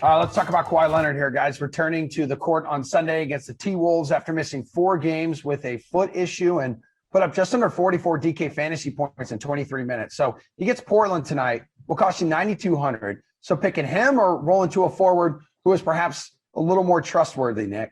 Let's talk about Kawhi Leonard here, guys. Returning to the court on Sunday against the T-Wolves after missing 4 games with a foot issue and put up just under 44 DK fantasy points in 23 minutes. So he gets Portland tonight. Will cost you 9,200. So picking him or rolling to a forward who is perhaps a little more trustworthy, Nick?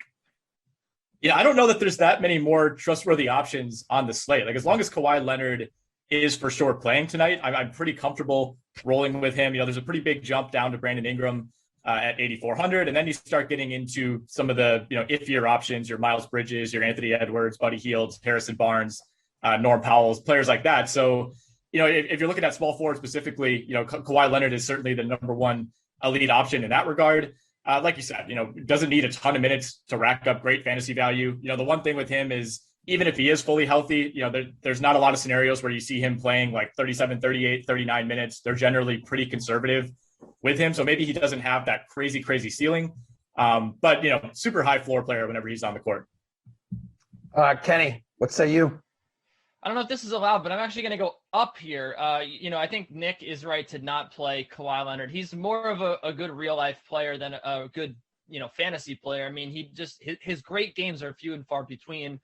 Yeah, I don't know that there's that many more trustworthy options on the slate. Like, as long as Kawhi Leonard is for sure playing tonight, I'm pretty comfortable rolling with him. There's a pretty big jump down to Brandon Ingram at 8,400. And then you start getting into some of the, iffier options, your Miles Bridges, your Anthony Edwards, Buddy Hield, Harrison Barnes, Norm Powell, players like that. So, if you're looking at small forward specifically, Kawhi Leonard is certainly the number one elite option in that regard. Like you said, doesn't need a ton of minutes to rack up great fantasy value. The one thing with him is, even if he is fully healthy, there's not a lot of scenarios where you see him playing like 37, 38, 39 minutes. They're generally pretty conservative with him. So maybe he doesn't have that crazy ceiling. But, super high floor player whenever he's on the court. Kenny, what say you? I don't know if this is allowed, but I'm actually going to go up here. I think Nick is right to not play Kawhi Leonard. He's more of a good real life player than a good, fantasy player. I mean, his great games are few and far between.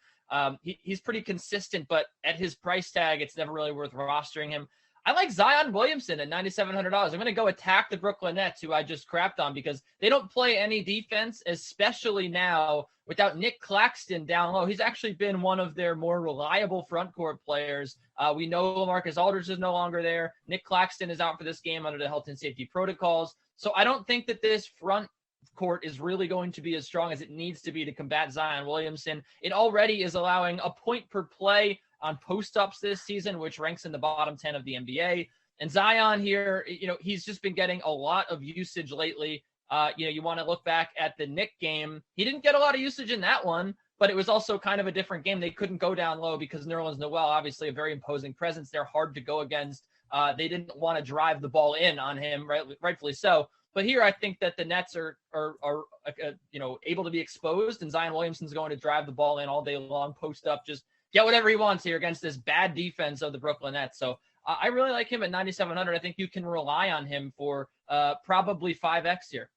He's pretty consistent, but at his price tag, it's never really worth rostering him. I like Zion Williamson at $9,700. I'm going to go attack the Brooklyn Nets, who I just crapped on because they don't play any defense, especially now without Nick Claxton down low. He's actually been one of their more reliable front court players. We know LaMarcus Aldridge is no longer there. Nick Claxton is out for this game under the health and safety protocols. So I don't think that this front court is really going to be as strong as it needs to be to combat Zion Williamson. It already is allowing a point per play on post-ups this season, which ranks in the bottom 10 of the NBA. And Zion here, he's just been getting a lot of usage lately. You want to look back at the Knick game. He didn't get a lot of usage in that one, but it was also kind of a different game. They couldn't go down low because Nerlens Noel, obviously a very imposing presence. They're hard to go against. They didn't want to drive the ball in on him, rightfully so. But here, I think that the Nets are able to be exposed, and Zion Williamson's going to drive the ball in all day long, post up, just get whatever he wants here against this bad defense of the Brooklyn Nets. So I really like him at 9,700. I think you can rely on him for probably 5X here.